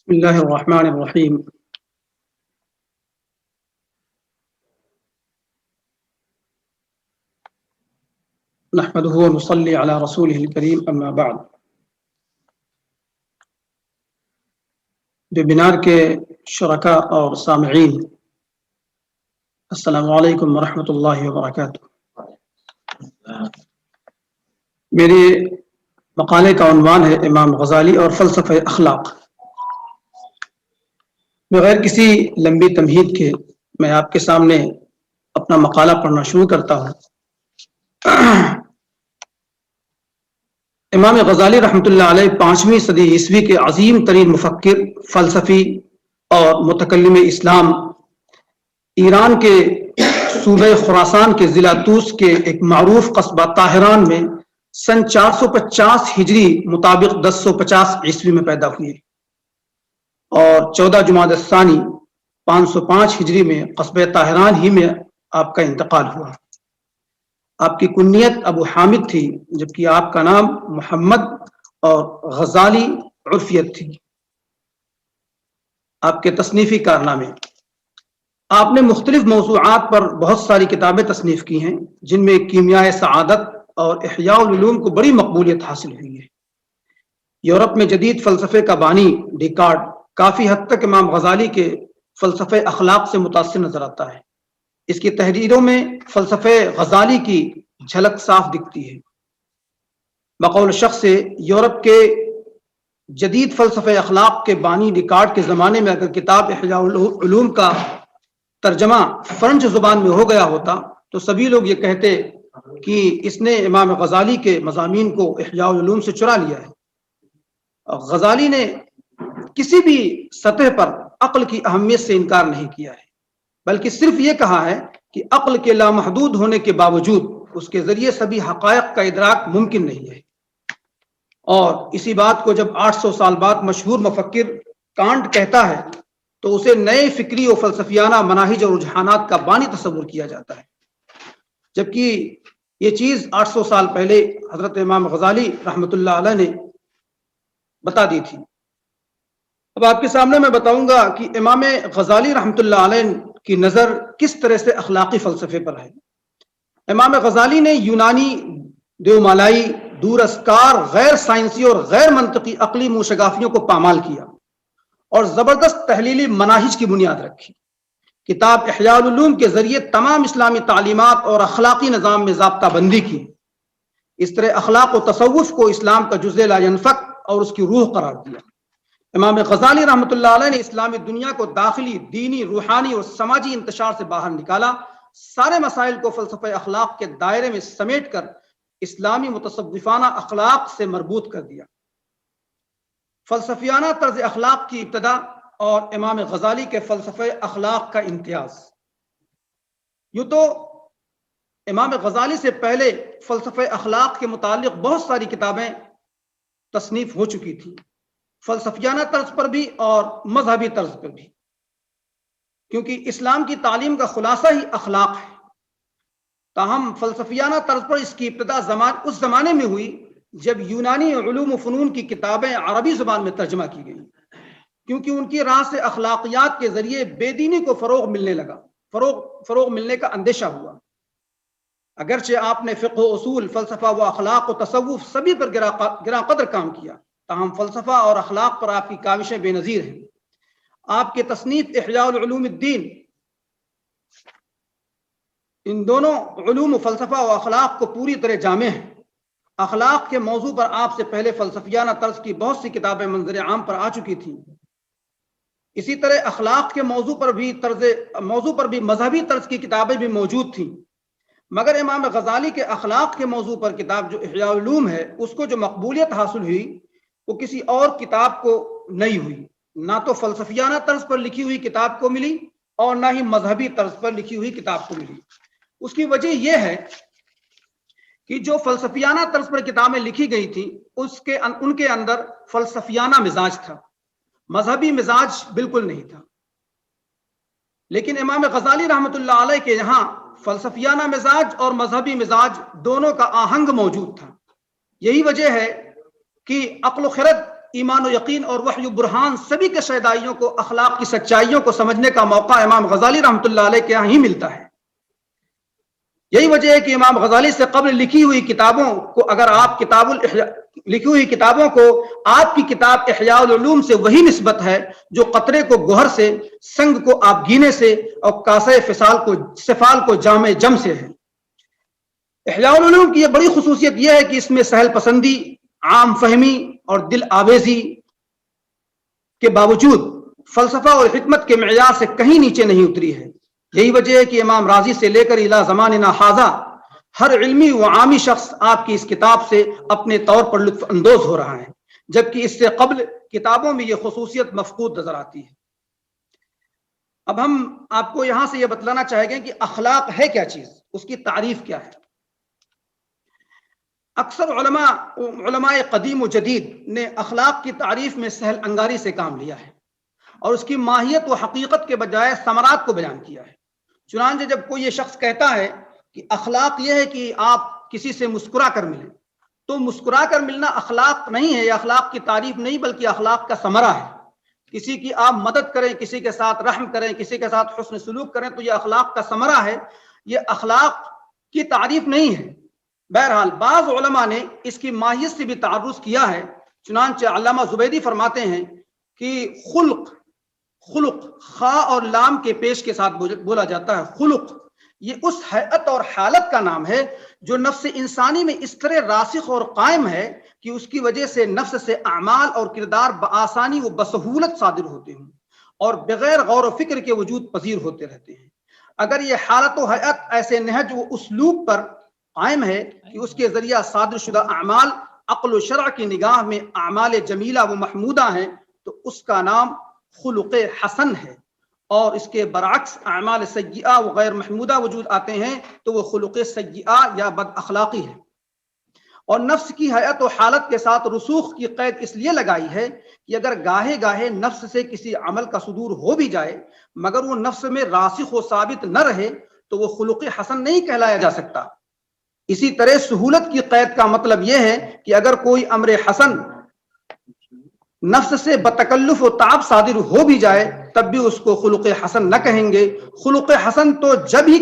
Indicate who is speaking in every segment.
Speaker 1: بسم الله الرحمن الرحيم. نحمده ونصلي على رسوله الكريم اما بعد. ویبینار کے شرکاء اور سامعین، السلام علیکم ورحمۃ اللہ وبرکاتہ. میرے مقالے کا عنوان ہے امام غزالی اور فلسفہ اخلاق. بغیر کسی لمبی تمہید کے میں آپ کے سامنے اپنا مقالہ پڑھنا شروع کرتا ہوں. امام غزالی رحمۃ اللہ علیہ 5ویں صدی عیسوی کے عظیم ترین مفکر، فلسفی اور متکلم اسلام، ایران کے صوبہ خراسان کے ضلع طوس کے ایک معروف قصبہ طاہران میں سن 450 ہجری مطابق 1050 عیسوی میں پیدا ہوئے اور 14 جمادی الثانی 505 ہجری میں قصبہ طاہران ہی میں آپ کا انتقال ہوا. آپ کی کنیت ابو حامد تھی، جبکہ آپ کا نام محمد اور غزالی عرفیت تھی. آپ کے تصنیفی کارنامے: آپ نے مختلف موضوعات پر بہت ساری کتابیں تصنیف کی ہیں، جن میں کیمیائے سعادت اور احیاء العلوم کو بڑی مقبولیت حاصل ہوئی ہے. یورپ میں جدید فلسفے کا بانی ڈیکارٹ کافی حد تک امام غزالی کے فلسفہ اخلاق سے متاثر نظر آتا ہے. اس کی تحریروں میں فلسفہ غزالی کی جھلک صاف دکھتی ہے. بقول شخص سے یورپ کے جدید فلسفہ اخلاق کے بانی ڈیکارٹ کے زمانے میں اگر کتاب احیاء العلوم کا ترجمہ فرنچ زبان میں ہو گیا ہوتا تو سبھی لوگ یہ کہتے کہ اس نے امام غزالی کے مضامین کو احیاء العلوم سے چرا لیا ہے. غزالی نے کسی بھی سطح پر عقل کی اہمیت سے انکار نہیں کیا ہے، بلکہ صرف یہ کہا ہے کہ عقل کے لامحدود ہونے کے باوجود اس کے ذریعے سبھی حقائق کا ادراک ممکن نہیں ہے. اور اسی بات کو جب 800 سال بعد مشہور مفکر کانٹ کہتا ہے تو اسے نئے فکری و فلسفیانہ مناہج اور رجحانات کا بانی تصور کیا جاتا ہے، جبکہ یہ چیز 800 سال پہلے حضرت امام غزالی رحمۃ اللہ علیہ نے بتا دی تھی. اب آپ کے سامنے میں بتاؤں گا کہ امام غزالی رحمۃ اللہ علیہ کی نظر کس طرح سے اخلاقی فلسفے پر ہے. امام غزالی نے یونانی، دیومالائی، دور اسکار، غیر سائنسی اور غیر منطقی عقلی موشگافیوں کو پامال کیا اور زبردست تحلیلی مناہج کی بنیاد رکھی. کتاب احیاء العلوم کے ذریعے تمام اسلامی تعلیمات اور اخلاقی نظام میں ضابطہ بندی کی. اس طرح اخلاق و تصوف کو اسلام کا جزء لا ينفک اور اس کی روح قرار دیا. امام غزالی رحمۃ اللہ علیہ نے اسلامی دنیا کو داخلی، دینی، روحانی اور سماجی انتشار سے باہر نکالا. سارے مسائل کو فلسفہ اخلاق کے دائرے میں سمیٹ کر اسلامی متصوفانہ اخلاق سے مربوط کر دیا. فلسفیانہ طرز اخلاق کی ابتدا اور امام غزالی کے فلسفہ اخلاق کا امتیاز. یوں تو امام غزالی سے پہلے فلسفہ اخلاق کے متعلق بہت ساری کتابیں تصنیف ہو چکی تھی، فلسفیانہ طرز پر بھی اور مذہبی طرز پر بھی، کیونکہ اسلام کی تعلیم کا خلاصہ ہی اخلاق ہے. تاہم فلسفیانہ طرز پر اس کی ابتدا اس زمانے میں ہوئی جب یونانی علوم و فنون کی کتابیں عربی زبان میں ترجمہ کی گئیں، کیونکہ ان کی راہ سے اخلاقیات کے ذریعے بے دینی کو فروغ ملنے لگا، فروغ ملنے کا اندیشہ ہوا. اگرچہ آپ نے فقہ و اصول، فلسفہ و اخلاق و تصوف سبھی پر گراں قدر کام کیا، تاہم فلسفہ اور اخلاق پر آپ کی کاوشیں بے نظیر ہیں. آپ کے تصنیف احیاء العلوم الدین ان دونوں علوم و فلسفہ و اخلاق کو پوری طرح جامع ہیں. اخلاق کے موضوع پر آپ سے پہلے فلسفیانہ طرز کی بہت سی کتابیں منظر عام پر آ چکی تھیں. اسی طرح اخلاق کے موضوع پر بھی مذہبی طرز کی کتابیں بھی موجود تھیں، مگر امام غزالی کے اخلاق کے موضوع پر کتاب جو احیاء العلوم ہے اس کو جو مقبولیت حاصل ہوئی وہ کسی اور کتاب کو نہیں ہوئی. نہ تو فلسفیانہ طرز پر لکھی ہوئی کتاب کو ملی اور نہ ہی مذہبی طرز پر لکھی ہوئی کتاب کو ملی. اس کی وجہ یہ ہے کہ جو فلسفیانہ طرز پر کتابیں لکھی گئی تھیں ان کے اندر فلسفیانہ مزاج تھا، مذہبی مزاج بالکل نہیں تھا. لیکن امام غزالی رحمۃ اللہ علیہ کے یہاں فلسفیانہ مزاج اور مذہبی مزاج دونوں کا آہنگ موجود تھا. یہی وجہ ہے کہ عقل و خرد ایمان و یقین اور وحی و برہان سبھی کے شیدائیوں کو، اخلاق کی سچائیوں کو سمجھنے کا موقع امام غزالی رحمۃ اللہ علیہ کے یہاں ہی ملتا ہے۔ یہی وجہ ہے کہ امام غزالی سے قبل لکھی ہوئی کتابوں کو اگر آپ لکھی ہوئی کتابوں کو آپ کی کتاب احیاء العلوم سے وہی نسبت ہے جو قطرے کو گوہر سے، سنگ کو آپ گینے سے اور کاسے سفال کو جامع جم سے ہے۔ احیاء العلوم کی یہ بڑی خصوصیت یہ ہے کہ اس میں سہل پسندی، عام فہمی اور دل آویزی کے باوجود فلسفہ اور حکمت کے معیار سے کہیں نیچے نہیں اتری ہے۔ یہی وجہ ہے کہ امام راضی سے لے کر الی زماننا ھذا ہر علمی و عامی شخص آپ کی اس کتاب سے اپنے طور پر لطف اندوز ہو رہا ہے، جبکہ اس سے قبل کتابوں میں یہ خصوصیت مفقود نظر آتی ہے۔ اب ہم آپ کو یہاں سے یہ بتلانا چاہیں گے کہ اخلاق ہے کیا چیز، اس کی تعریف کیا ہے۔ اکثر علماء قدیم و جدید نے اخلاق کی تعریف میں سہل انگاری سے کام لیا ہے اور اس کی ماہیت و حقیقت کے بجائے ثمرات کو بیان کیا ہے۔ چنانچہ جب کوئی یہ شخص کہتا ہے کہ اخلاق یہ ہے کہ آپ کسی سے مسکرا کر ملیں، تو مسکرا کر ملنا اخلاق نہیں ہے، یہ اخلاق کی تعریف نہیں بلکہ اخلاق کا ثمرہ ہے۔ کسی کی آپ مدد کریں، کسی کے ساتھ رحم کریں، کسی کے ساتھ حسن سلوک کریں تو یہ اخلاق کا ثمرہ ہے، یہ اخلاق کی تعریف نہیں ہے۔ بہرحال بعض علماء نے اس کی ماہیت سے بھی تعرض کیا ہے۔ چنانچہ علامہ زبیدی فرماتے ہیں کہ خلق خا اور لام کے پیش کے ساتھ بولا جاتا ہے۔ خلق یہ اس حیت اور حالت کا نام ہے جو نفس انسانی میں اس طرح راسخ اور قائم ہے کہ اس کی وجہ سے نفس سے اعمال اور کردار بآسانی و بسہولت صادر ہوتے ہیں اور بغیر غور و فکر کے وجود پذیر ہوتے رہتے ہیں۔ اگر یہ حالت و حیت ایسے نہج و اسلوب پر قائم ہے کہ اس کے ذریعہ صادر شدہ اعمال عقل و شرع کی نگاہ میں اعمال جمیلہ و محمودہ ہیں تو اس کا نام خلق حسن ہے، اور اس کے برعکس اعمال سیئہ و غیر محمودہ وجود آتے ہیں تو وہ خلق سیئہ یا بد اخلاقی ہے۔ اور نفس کی حیت و حالت کے ساتھ رسوخ کی قید اس لیے لگائی ہے کہ اگر گاہے گاہے نفس سے کسی عمل کا صدور ہو بھی جائے مگر وہ نفس میں راسخ و ثابت نہ رہے تو وہ خلق حسن نہیں کہلایا جا سکتا۔ اسی طرح سہولت کی قید کا مطلب یہ ہے کہ اگر کوئی امر حسن نفس سے بتکلف و تعب صادر ہو بھی جائے تب بھی اس کو خلق حسن نہ کہیں گے۔ خلق حسن تو جب ہی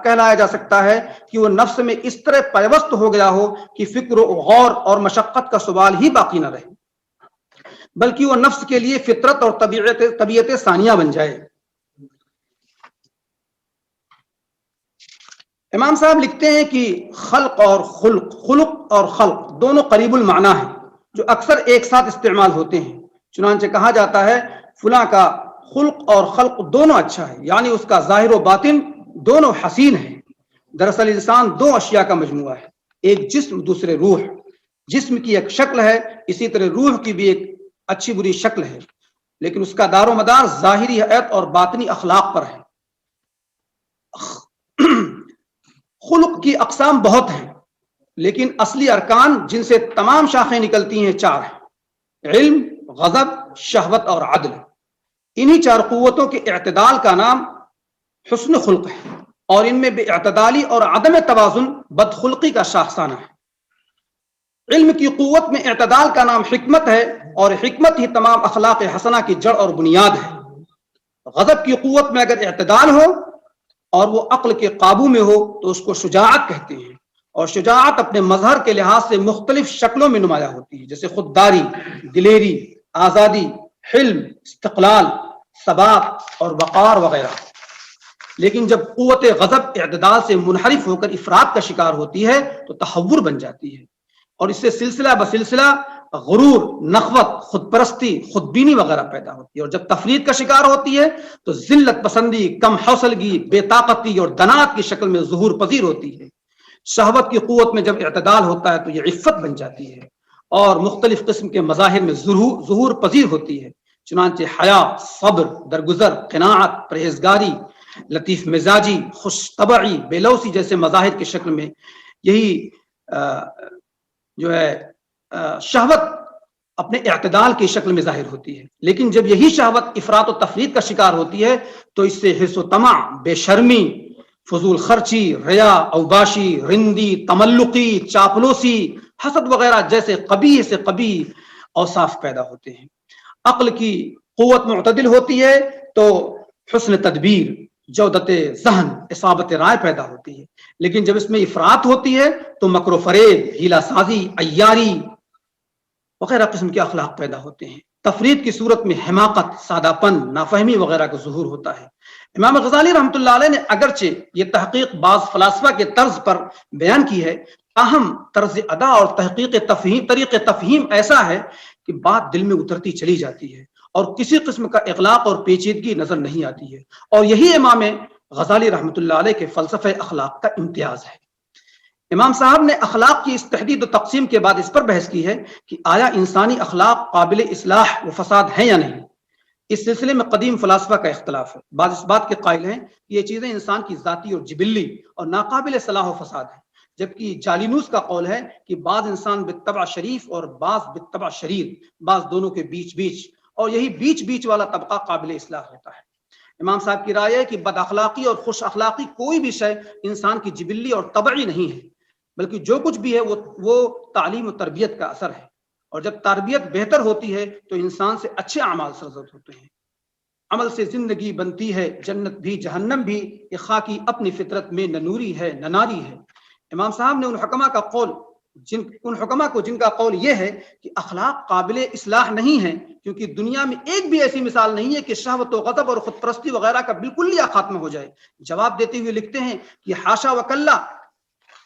Speaker 1: کہلایا جا سکتا ہے کہ وہ نفس میں اس طرح پیوست ہو گیا ہو کہ فکر و غور اور مشقت کا سوال ہی باقی نہ رہے، بلکہ وہ نفس کے لیے فطرت اور طبیعت ثانیہ بن جائے۔ امام صاحب لکھتے ہیں کہ خلق اور خلق دونوں قریب المعنی ہیں جو اکثر ایک ساتھ استعمال ہوتے ہیں۔ چنانچہ کہا جاتا ہے فلاں کا خلق اور خلق دونوں اچھا ہے، یعنی اس کا ظاہر و باطن دونوں حسین ہیں۔ دراصل انسان دو اشیاء کا مجموعہ ہے، ایک جسم دوسرے روح۔ جسم کی ایک شکل ہے، اسی طرح روح کی بھی ایک اچھی بری شکل ہے، لیکن اس کا دار و مدار ظاہری حیت اور باطنی اخلاق پر ہے۔ خلق کی اقسام بہت ہیں لیکن اصلی ارکان جن سے تمام شاخیں نکلتی ہیں چار ہیں: علم، غضب، شہوت اور عدل۔ انہی چار قوتوں کے اعتدال کا نام حسن خلق ہے، اور ان میں بے اعتدالی اور عدم توازن بدخلقی کا شاخسانہ ہے۔ علم کی قوت میں اعتدال کا نام حکمت ہے، اور حکمت ہی تمام اخلاق حسنہ کی جڑ اور بنیاد ہے۔ غضب کی قوت میں اگر اعتدال ہو اور وہ عقل کے قابو میں ہو تو اس کو شجاعت کہتے ہیں، اور شجاعت اپنے مظہر کے لحاظ سے مختلف شکلوں میں نمایاں ہوتی ہے، جیسے خودداری، دلیری، آزادی، حلم، استقلال، ثبات اور وقار وغیرہ۔ لیکن جب قوت غضب اعتدال سے منحرف ہو کر افراط کا شکار ہوتی ہے تو تحور بن جاتی ہے، اور اس سے سلسلہ بسلسلہ غرور، نخوت، خود پرستی، خود بینی وغیرہ پیدا ہوتی ہے، اور جب تفرید کا شکار ہوتی ہے تو ذلت پسندی، کم حوصلگی، بے طاقتی اور دنات کی شکل میں ظہور پذیر ہوتی ہے۔ شہوت کی قوت میں جب اعتدال ہوتا ہے تو یہ عفت بن جاتی ہے اور مختلف قسم کے مظاہر میں ظہور پذیر ہوتی ہے۔ چنانچہ حیا، صبر، درگزر، قناعت، پرہیزگاری، لطیف مزاجی، خوش طبعی، بے لوثی جیسے مظاہر کی شکل میں یہی جو ہے شہوت اپنے اعتدال کی شکل میں ظاہر ہوتی ہے۔ لیکن جب یہی شہوت افراط و تفرید کا شکار ہوتی ہے تو اس سے حرص و طمع، بے شرمی، فضول خرچی، ریا، اوباشی، رندی، تملقی، چاپلوسی، حسد وغیرہ جیسے قبیح سے قبیح اوصاف پیدا ہوتے ہیں۔ عقل کی قوت معتدل ہوتی ہے تو حسن تدبیر، جودت ذہن، اصابت رائے پیدا ہوتی ہے، لیکن جب اس میں افراط ہوتی ہے تو مکر و فریب، ہیلا سازی، عیاری وغیرہ قسم کے اخلاق پیدا ہوتے ہیں۔ تفرید کی صورت میں حماقت، سادہ پن، نافہمی وغیرہ کا ظہور ہوتا ہے۔ امام غزالی رحمۃ اللہ علیہ نے اگرچہ یہ تحقیق بعض فلاسفہ کے طرز پر بیان کی ہے، تاہم طرز ادا اور تحقیق تفہیم، طریق تفہیم ایسا ہے کہ بات دل میں اترتی چلی جاتی ہے اور کسی قسم کا اغلاق اور پیچیدگی نظر نہیں آتی ہے، اور یہی امام غزالی رحمۃ اللہ علیہ کے فلسفہ اخلاق کا امتیاز ہے۔ امام صاحب نے اخلاق کی اس تحدید و تقسیم کے بعد اس پر بحث کی ہے کہ آیا انسانی اخلاق قابل اصلاح و فساد ہیں یا نہیں۔ اس سلسلے میں قدیم فلاسفہ کا اختلاف ہے۔ بعض اس بات کے قائل ہیں کہ یہ چیزیں انسان کی ذاتی اور جبلی اور ناقابل صلاح و فساد ہیں، جبکہ جالینوس کا قول ہے کہ بعض انسان بالطبع شریف اور بعض بالطبع شریر، بعض دونوں کے بیچ بیچ، اور یہی بیچ بیچ والا طبقہ قابل اصلاح ہوتا ہے۔ امام صاحب کی رائے ہے کہ بد اخلاقی اور خوش اخلاقی کوئی بھی شے انسان کی جبلی اور طبعی نہیں ہے، بلکہ جو کچھ بھی ہے وہ تعلیم و تربیت کا اثر ہے، اور جب تربیت بہتر ہوتی ہے تو انسان سے اچھے اعمال سرزد ہوتے ہیں۔ عمل سے زندگی بنتی ہے، جنت بھی جہنم بھی، یہ خاکی اپنی فطرت میں نہ نوری ہے نہ ناری ہے۔ امام صاحب نے ان حکما کو جن کا قول یہ ہے کہ اخلاق قابل اصلاح نہیں ہے، کیونکہ دنیا میں ایک بھی ایسی مثال نہیں ہے کہ شہوت و غضب اور خود پرستی وغیرہ کا بالکل ہی خاتمہ ہو جائے، جواب دیتے ہوئے لکھتے ہیں کہ حاشا وکلا،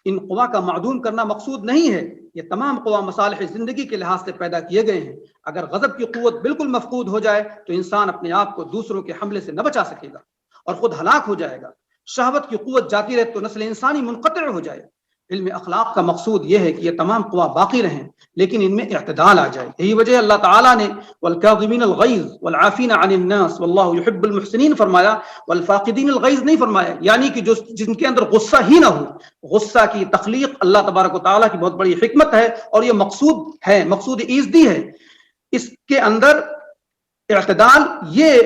Speaker 1: ان قوا کا معدوم کرنا مقصود نہیں ہے، یہ تمام قوا مصالح زندگی کے لحاظ سے پیدا کیے گئے ہیں۔ اگر غضب کی قوت بالکل مفقود ہو جائے تو انسان اپنے آپ کو دوسروں کے حملے سے نہ بچا سکے گا اور خود ہلاک ہو جائے گا۔ شہوت کی قوت جاتی رہے تو نسل انسانی منقطع ہو جائے۔ علم اخلاق کا مقصود یہ ہے کہ یہ تمام قوا باقی رہیں لیکن ان میں اعتدال آ جائے۔ یہی وجہ اللہ تعالیٰ نے والکاظمین الغیظ والعافین عن الناس واللہ یحب المحسنین فرمایا، والفاقدین الغیظ نہیں فرمایا، یعنی کہ جن کے اندر غصہ ہی نہ ہو۔ غصہ کی تخلیق اللہ تبارک و تعالیٰ کی بہت بڑی حکمت ہے اور یہ مقصود ایزدی ہے۔ اس کے اندر اعتدال یہ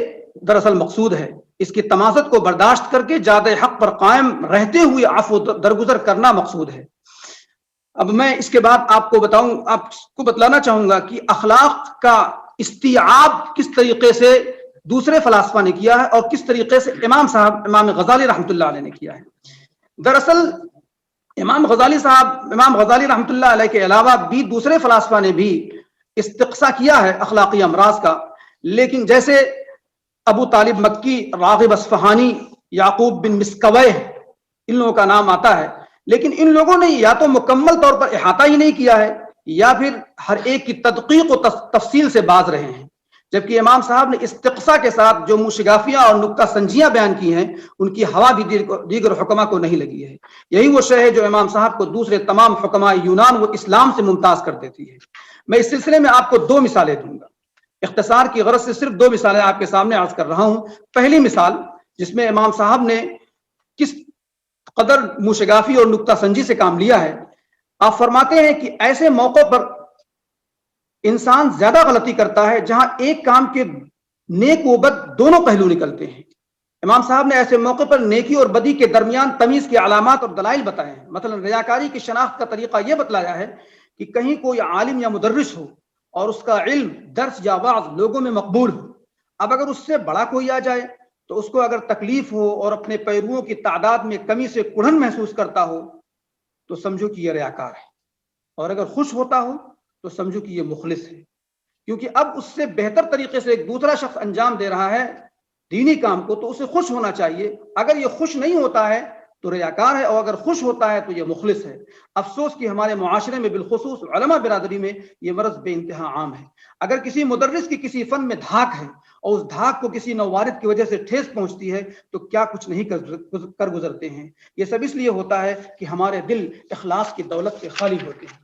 Speaker 1: دراصل مقصود ہے، اس کی تمازت کو برداشت کر کے جاد حق پر قائم رہتے ہوئے عفو درگزر کرنا مقصود ہے۔ اب میں اس کے بعد آپ کو بتلانا چاہوں گا کہ اخلاق کا استیعاب کس طریقے سے دوسرے فلاسفہ نے کیا ہے اور کس طریقے سے امام غزالی رحمۃ اللہ علیہ نے کیا ہے۔ دراصل امام غزالی رحمۃ اللہ علیہ کے علاوہ بھی دوسرے فلاسفہ نے بھی استقصا کیا ہے اخلاقی امراض کا، لیکن جیسے ابو طالب مکی، راغب اصفہانی، یعقوب بن مسکویہ، ان لوگوں کا نام آتا ہے، لیکن ان لوگوں نے یا تو مکمل طور پر احاطہ ہی نہیں کیا ہے یا پھر ہر ایک کی تدقیق و تفصیل سے باز رہے ہیں، جبکہ امام صاحب نے استقصا کے ساتھ جو مشگافیاں اور نکتہ سنجیاں بیان کی ہیں ان کی ہوا بھی دیگر حکما کو نہیں لگی ہے۔ یہی وہ شے ہے جو امام صاحب کو دوسرے تمام حکماء یونان و اسلام سے ممتاز کر دیتی ہے۔ میں اس سلسلے میں آپ کو 2 مثالیں دوں گا، اختصار کی غرض سے صرف 2 مثالیں آپ کے سامنے عرض کر رہا ہوں۔ پہلی مثال جس میں امام صاحب نے کس قدر موشگافی اور نکتہ سنجی سے کام لیا ہے، آپ فرماتے ہیں کہ ایسے موقع پر انسان زیادہ غلطی کرتا ہے جہاں ایک کام کے نیک و بد دونوں پہلو نکلتے ہیں۔ امام صاحب نے ایسے موقع پر نیکی اور بدی کے درمیان تمیز کے علامات اور دلائل بتائے ہیں۔ مثلا ریاکاری کی شناخت کا طریقہ یہ بتلایا ہے کہ کہیں کوئی عالم یا مدرس ہو اور اس کا علم، درس یا وعظ لوگوں میں مقبول ہو، اب اگر اس سے بڑا کوئی آ جائے تو اس کو اگر تکلیف ہو اور اپنے پیرووں کی تعداد میں کمی سے کڑھن محسوس کرتا ہو تو سمجھو کہ یہ ریاکار ہے، اور اگر خوش ہوتا ہو تو سمجھو کہ یہ مخلص ہے، کیونکہ اب اس سے بہتر طریقے سے ایک دوسرا شخص انجام دے رہا ہے دینی کام کو تو اسے خوش ہونا چاہیے۔ اگر یہ خوش نہیں ہوتا ہے تو ریاکار ہے، اور اگر خوش ہوتا ہے تو یہ مخلص ہے۔ افسوس کہ ہمارے معاشرے میں بالخصوص علماء برادری میں یہ مرض بے انتہا عام ہے۔ اگر کسی مدرس کی کسی فن میں دھاک ہے اور اس دھاک کو کسی نووارد کی وجہ سے ٹھیس پہنچتی ہے تو کیا کچھ نہیں کر گزرتے ہیں۔ یہ سب اس لیے ہوتا ہے کہ ہمارے دل اخلاص کی دولت سے خالی ہوتے ہیں۔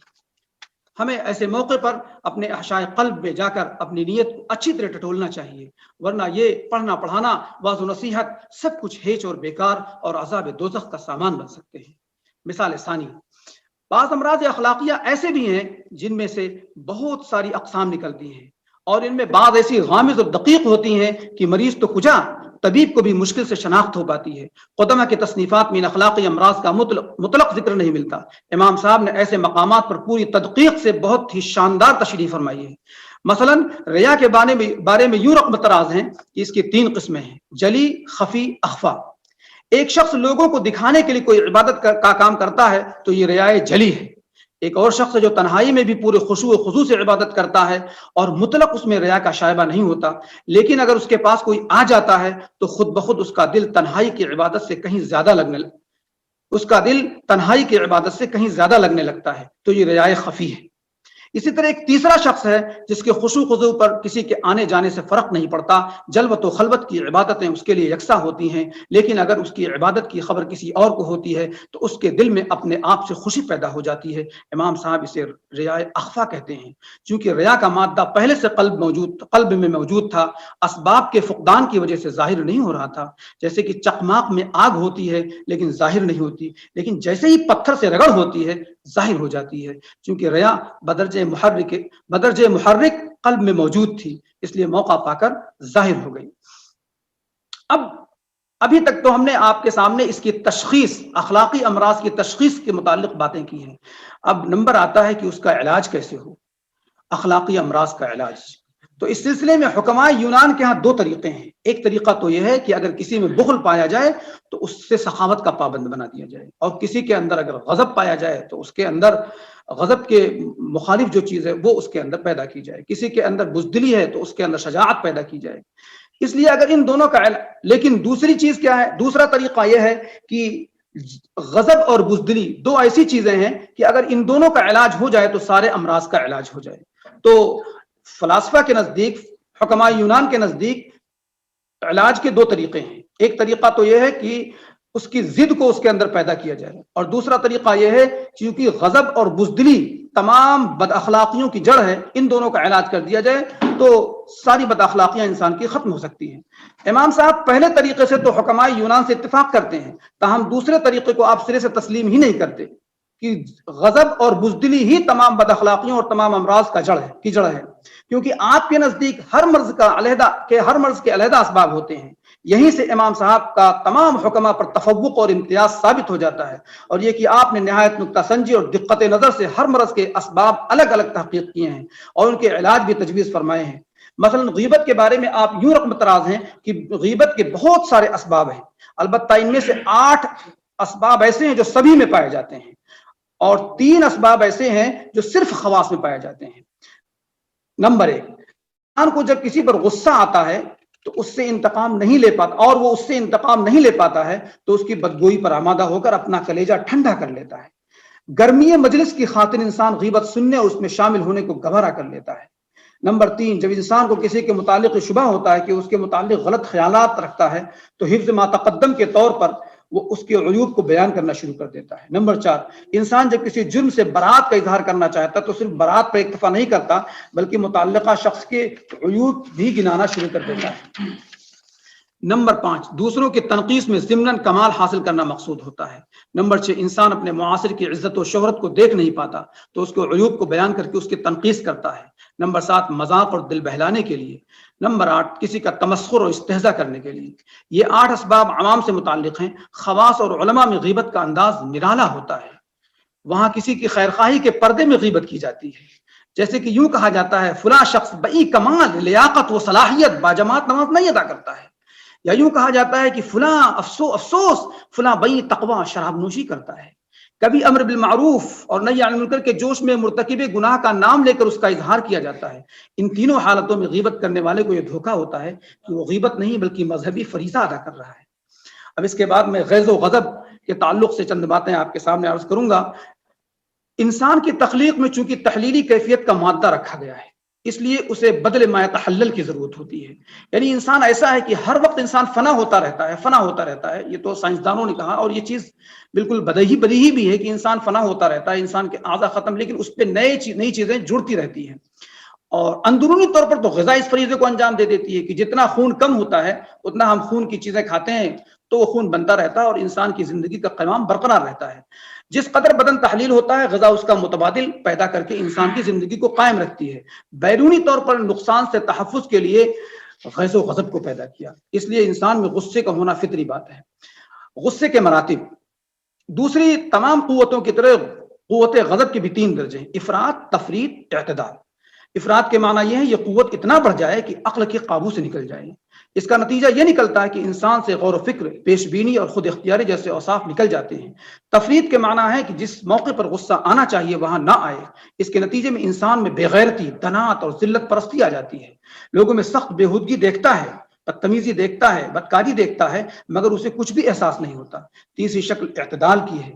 Speaker 1: ہمیں ایسے موقع پر اپنے احشائے قلب میں جا کر اپنی نیت کو اچھی طرح ٹٹولنا چاہیے، ورنہ یہ پڑھنا پڑھانا، واعظ و نصیحت سب کچھ ہیچ اور بیکار اور عذاب دوزخ کا سامان بن سکتے ہیں۔ مثال ثانی، بعض امراض اخلاقیہ ایسے بھی ہیں جن میں سے بہت ساری اقسام نکلتی ہیں، اور ان میں بعض ایسی غامض اور دقیق ہوتی ہیں کہ مریض تو کجا، طبیب کو بھی مشکل سے شناخت ہو پاتی ہے۔ قدمہ کے تصنیفات میں ان اخلاقی امراض کا مطلق ذکر نہیں ملتا۔ امام صاحب نے ایسے مقامات پر پوری تدقیق سے بہت ہی شاندار تشریح فرمائی ہے۔ مثلا ریا کے بارے میں یوں رقم تراز ہیں کہ اس کی 3 قسمیں ہیں: جلی، خفی، اخفا۔ ایک شخص لوگوں کو دکھانے کے لیے کوئی عبادت کا کام کرتا ہے تو یہ ریائے جلی ہے۔ ایک اور شخص جو تنہائی میں بھی پورے خشوع و خضوع سے عبادت کرتا ہے اور مطلق اس میں ریا کا شائبہ نہیں ہوتا، لیکن اگر اس کے پاس کوئی آ جاتا ہے تو خود بخود اس کا دل تنہائی کی عبادت سے کہیں زیادہ لگنے لگتا ہے، تو یہ ریائے خفی ہے۔ اسی طرح ایک تیسرا شخص ہے جس کے خشوع خضوع پر کسی کے آنے جانے سے فرق نہیں پڑتا، جلوت و خلوت کی عبادتیں اس کے لیے یکساں ہوتی ہیں، لیکن اگر اس کی عبادت کی خبر کسی اور کو ہوتی ہے تو اس کے دل میں اپنے آپ سے خوشی پیدا ہو جاتی ہے۔ امام صاحب اسے ریاء اخفا کہتے ہیں، چونکہ ریا کا مادہ پہلے سے قلب میں موجود تھا، اسباب کے فقدان کی وجہ سے ظاہر نہیں ہو رہا تھا۔ جیسے کہ چقماق میں آگ ہوتی ہے لیکن ظاہر نہیں ہوتی، لیکن جیسے ہی پتھر سے رگڑ ہوتی ہے ظاہر ہو جاتی ہے، چونکہ ریا بدرجہ محرک قلب میں موجود تھی، اس لیے موقع پا کر ظاہر ہو گئی۔ ابھی تک تو ہم نے آپ کے سامنے اس کی تشخیص، اخلاقی امراض کی تشخیص کے متعلق باتیں کی ہیں۔ اب نمبر آتا ہے کہ اس کا علاج کیسے ہو، اخلاقی امراض کا علاج۔ تو اس سلسلے میں حکمائے یونان کے ہاں 2 طریقے ہیں۔ ایک طریقہ تو یہ ہے کہ اگر کسی میں بخل پایا جائے تو اس سے سخاوت کا پابند بنا دیا جائے، اور کسی کے اندر اگر غضب پایا جائے تو اس کے اندر غضب کے مخالف جو چیز ہے وہ اس کے اندر پیدا کی جائے۔ کسی کے اندر بزدلی ہے تو اس کے اندر شجاعت پیدا کی جائے۔ اس لیے اگر ان دونوں کا لیکن دوسری چیز کیا ہے، دوسرا طریقہ یہ ہے کہ غضب اور بزدلی 2 ایسی چیزیں ہیں کہ اگر ان دونوں کا علاج ہو جائے تو سارے امراض کا علاج ہو جائے۔ تو فلاسفہ کے نزدیک، حکماء یونان کے نزدیک علاج کے 2 طریقے ہیں۔ ایک طریقہ تو یہ ہے کہ اس کی ضد کو اس کے اندر پیدا کیا جائے، اور دوسرا طریقہ یہ ہے کیونکہ غضب اور بزدلی تمام بد اخلاقیوں کی جڑ ہے، ان دونوں کا علاج کر دیا جائے تو ساری بد اخلاقیاں انسان کی ختم ہو سکتی ہیں۔ امام صاحب پہلے طریقے سے تو حکماء یونان سے اتفاق کرتے ہیں، تاہم دوسرے طریقے کو آپ سرے سے تسلیم ہی نہیں کرتے کہ غضب اور بزدلی ہی تمام بد اخلاقیوں اور تمام امراض کا جڑ ہے، کیونکہ آپ کے نزدیک ہر مرض کے علیحدہ اسباب ہوتے ہیں۔ یہیں سے امام صاحب کا تمام حکماء پر تفوق اور امتیاز ثابت ہو جاتا ہے، اور یہ کہ آپ نے نہایت نکتہ سنجی اور دقت نظر سے ہر مرض کے اسباب الگ الگ تحقیق کیے ہیں اور ان کے علاج بھی تجویز فرمائے ہیں۔ مثلا غیبت کے بارے میں آپ یوں رقم تراز ہیں کہ غیبت کے بہت سارے اسباب ہیں، البتہ ان میں سے 8 اسباب ایسے ہیں جو سبھی میں پائے جاتے ہیں، اور 3 اسباب ایسے ہیں جو صرف خواص میں پائے جاتے ہیں۔ نمبر 1، انسان کو جب کسی پر غصہ آتا ہے تو اس سے انتقام نہیں لے پاتا، اور وہ اس سے انتقام نہیں لے پاتا ہے تو اس کی بدگوئی پر آمادہ ہو کر اپنا کلیجہ ٹھنڈا کر لیتا ہے۔ گرمی مجلس کی خاطر انسان غیبت سننے اور اس میں شامل ہونے کو گوارا کر لیتا ہے۔ نمبر 3، جب انسان کو کسی کے متعلق شبہ ہوتا ہے کہ اس کے متعلق غلط خیالات رکھتا ہے تو حفظ ما تقدم کے طور پر وہ اس کے عیوب کو بیان کرنا شروع کر دیتا ہے۔ نمبر 4، انسان جب کسی جرم سے برات کا اظہار کرنا چاہتا ہے تو صرف برات پر اکتفا نہیں کرتا بلکہ متعلقہ شخص کے عیوب بھی گنانا شروع کر دیتا ہے۔ نمبر 5، دوسروں کی تنقیص میں ضمناً کمال حاصل کرنا مقصود ہوتا ہے۔ نمبر 6، انسان اپنے معاصر کی عزت و شہرت کو دیکھ نہیں پاتا تو اس کو عیوب کو بیان کر کے اس کی تنقیص کرتا ہے۔ نمبر 7، مذاق اور دل بہلانے کے لیے۔ نمبر 8، کسی کا تمسخر اور استہزاء کرنے کے لیے۔ یہ 8 اسباب عوام سے متعلق ہیں۔ خواص اور علماء میں غیبت کا انداز نرالا ہوتا ہے، وہاں کسی کی خیرخواہی کے پردے میں غیبت کی جاتی ہے، جیسے کہ یوں کہا جاتا ہے فلاں شخص بئی کمال لیاقت و صلاحیت باجماعت نماز نہیں ادا کرتا ہے، یا یوں کہا جاتا ہے کہ فلاں افسوس فلاں بئی تقوی شراب نوشی کرتا ہے۔ کبھی امر بالمعروف اور نہی عن المنکر کے جوش میں مرتکب گناہ کا نام لے کر اس کا اظہار کیا جاتا ہے۔ ان تینوں حالتوں میں غیبت کرنے والے کو یہ دھوکہ ہوتا ہے کہ وہ غیبت نہیں بلکہ مذہبی فریضہ ادا کر رہا ہے۔ اب اس کے بعد میں غیظ و غضب کے تعلق سے چند باتیں آپ کے سامنے عرض کروں گا۔ انسان کی تخلیق میں چونکہ تحلیلی کیفیت کا مادہ رکھا گیا ہے، اس لیے اسے بدل ما یتحلل کی ضرورت ہوتی ہے، یعنی انسان ایسا ہے کہ ہر وقت انسان فنا ہوتا رہتا ہے۔ یہ تو سائنسدانوں نے کہا، اور یہ چیز بالکل بدیہی بھی ہے کہ انسان فنا ہوتا رہتا ہے، انسان کے اعضاء ختم، لیکن اس پہ نئی چیزیں جڑتی رہتی ہیں، اور اندرونی طور پر تو غذا اس فریضے کو انجام دے دیتی ہے کہ جتنا خون کم ہوتا ہے اتنا ہم خون کی چیزیں کھاتے ہیں تو وہ خون بنتا رہتا ہے اور انسان کی زندگی کا قیام برقرار رہتا ہے۔ جس قدر بدن تحلیل ہوتا ہے غذا اس کا متبادل پیدا کر کے انسان کی زندگی کو قائم رکھتی ہے۔ بیرونی طور پر نقصان سے تحفظ کے لیے غیظ و غضب کو پیدا کیا، اس لیے انسان میں غصے کا ہونا فطری بات ہے۔ غصے کے مراتب، دوسری تمام قوتوں کی طرح قوت غضب کے بھی 3 درجے ہیں: افراط، تفریط، اعتدال۔ افراد کے معنی یہ ہے یہ قوت اتنا بڑھ جائے کہ عقل کے قابو سے نکل جائے. اس کا نتیجہ یہ نکلتا ہے کہ انسان سے غور و فکر، پیش بینی اور خود اختیاری جیسے اوصاف نکل جاتے ہیں. تفرید کے معنی ہے کہ جس موقع پر غصہ آنا چاہیے وہاں نہ آئے. اس کے نتیجے میں انسان میں بے غیرتی، دنات اور ذلت پرستی آ جاتی ہے. لوگوں میں سخت بےہودگی دیکھتا ہے، بدتمیزی دیکھتا ہے، بدکاری دیکھتا ہے، مگر اسے کچھ بھی احساس نہیں ہوتا. تیسری شکل اعتدال کی ہے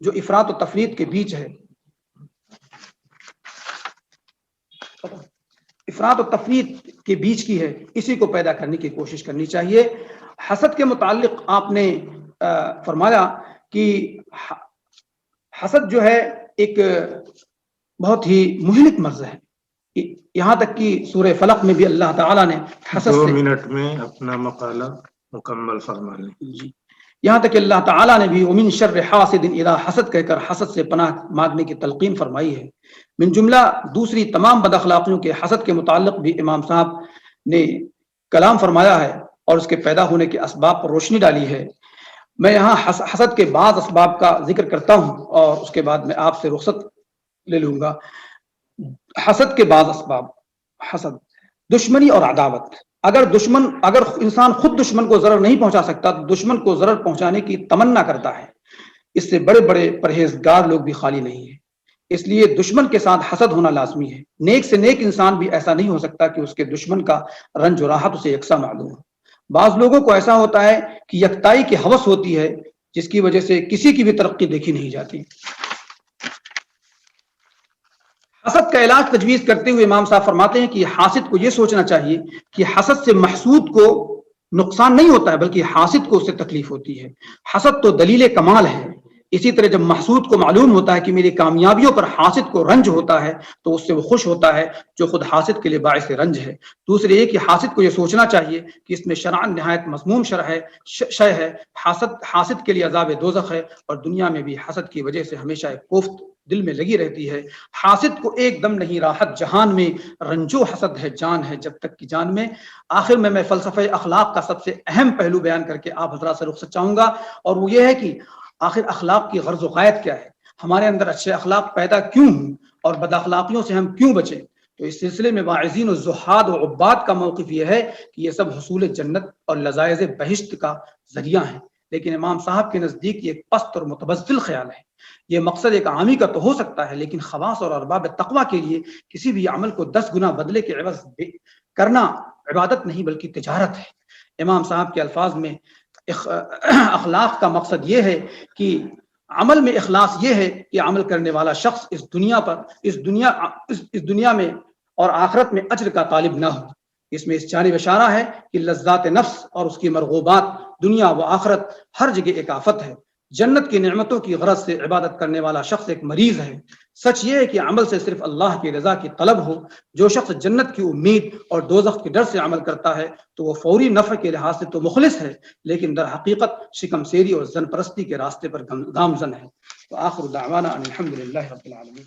Speaker 1: جو افراط و تفرید کے بیچ ہے. افراط و تفرید کے بیچ کی ہے، اسی کو پیدا کرنے کی کوشش کرنی چاہیے. حسد کے متعلق آپ نے فرمایا کہ حسد جو ہے ایک بہت ہی مہلک مرض ہے. یہاں تک کہ سورہ فلق میں بھی اللہ تعالیٰ نے حسد
Speaker 2: 2
Speaker 1: سے
Speaker 2: منٹ میں اپنا مقالہ مکمل فرما لیں.
Speaker 1: جی، یہاں تک کہ اللہ تعالیٰ نے بھی ومن شر حاسد اذا حسد کہہ کر حسد سے پناہ مانگنے کی تلقین فرمائی ہے. من جملہ دوسری تمام بد اخلاقیوں کے حسد کے متعلق بھی امام صاحب نے کلام فرمایا ہے اور اس کے پیدا ہونے کے اسباب پر روشنی ڈالی ہے. میں یہاں حسد کے بعض اسباب کا ذکر کرتا ہوں اور اس کے بعد میں آپ سے رخصت لے لوں گا. حسد کے بعض اسباب: حسد، دشمنی اور عداوت. اگر انسان خود دشمن کو ضرر نہیں پہنچا سکتا تو دشمن کو ضرر پہنچانے کی تمنا کرتا ہے. اس سے بڑے بڑے پرہیزگار لوگ بھی خالی نہیں ہیں. اس لیے دشمن کے ساتھ حسد ہونا لازمی ہے. نیک سے نیک انسان بھی ایسا نہیں ہو سکتا کہ اس کے دشمن کا رنج و راحت اسے یکساں معلوم ہو. بعض لوگوں کو ایسا ہوتا ہے کہ یکتائی کی ہوس ہوتی ہے جس کی وجہ سے کسی کی بھی ترقی دیکھی نہیں جاتی. حسد کا علاج تجویز کرتے ہوئے امام صاحب فرماتے ہیں کہ حاسد کو یہ سوچنا چاہیے کہ حسد سے محسود کو نقصان نہیں ہوتا ہے بلکہ حاسد کو اس سے تکلیف ہوتی ہے. حسد تو دلیل کمال ہے. اسی طرح جب محسود کو معلوم ہوتا ہے کہ میری کامیابیوں پر حاسد کو رنج ہوتا ہے تو اس سے وہ خوش ہوتا ہے جو خود حاسد کے لیے باعث رنج ہے. دوسرے یہ کہ حاسد کو یہ سوچنا چاہیے کہ اس میں شرعاً نہایت مذموم شے ہے. حاسد کے لیے عذاب دوزخ ہے اور دنیا میں بھی حسد کی وجہ سے ہمیشہ ایک کوفت دل میں لگی رہتی ہے. حاسد کو ایک دم نہیں راحت جہان میں، رنجو حسد ہے جان ہے جب تک کی جان میں. آخر میں فلسفہ اخلاق کا سب سے اہم پہلو بیان کر کے آپ حضرات سے رخصت چاہوں گا اور وہ یہ ہے کہ آخر اخلاق کی غرض و غایت کیا ہے، ہمارے اندر اچھے اخلاق پیدا کیوں ہوں اور بد اخلاقیوں سے ہم کیوں بچیں. تو اس سلسلے میں واعظین و زہاد و عباد کا موقف یہ ہے کہ یہ سب حصول جنت اور لذائذ بہشت کا ذریعہ ہیں. لیکن امام صاحب کے نزدیک یہ ایک پست اور متبذل خیال ہے. یہ مقصد ایک عامی کا تو ہو سکتا ہے لیکن خواص اور ارباب تقویٰ کے لیے کسی بھی عمل کو 10 گنا بدلے کے عوض کرنا عبادت نہیں بلکہ تجارت ہے. امام صاحب کے الفاظ میں اخلاق کا مقصد یہ ہے کہ عمل میں اخلاص یہ ہے کہ عمل کرنے والا شخص اس دنیا میں اور آخرت میں اجر کا طالب نہ ہو. اس میں اس جانب اشارہ ہے کہ لذات نفس اور اس کی مرغوبات دنیا و آخرت ہر جگہ ایک آفت ہے. جنت کی نعمتوں کی غرض سے عبادت کرنے والا شخص ایک مریض ہے. سچ یہ ہے کہ عمل سے صرف اللہ کی رضا کی طلب ہو. جو شخص جنت کی امید اور دوزخ کے ڈر سے عمل کرتا ہے تو وہ فوری نفع کے لحاظ سے تو مخلص ہے لیکن در حقیقت شکم سیری اور زن پرستی کے راستے پر گامزن ہے. وآخر دعوانا ان الحمد للہ رب العالمین.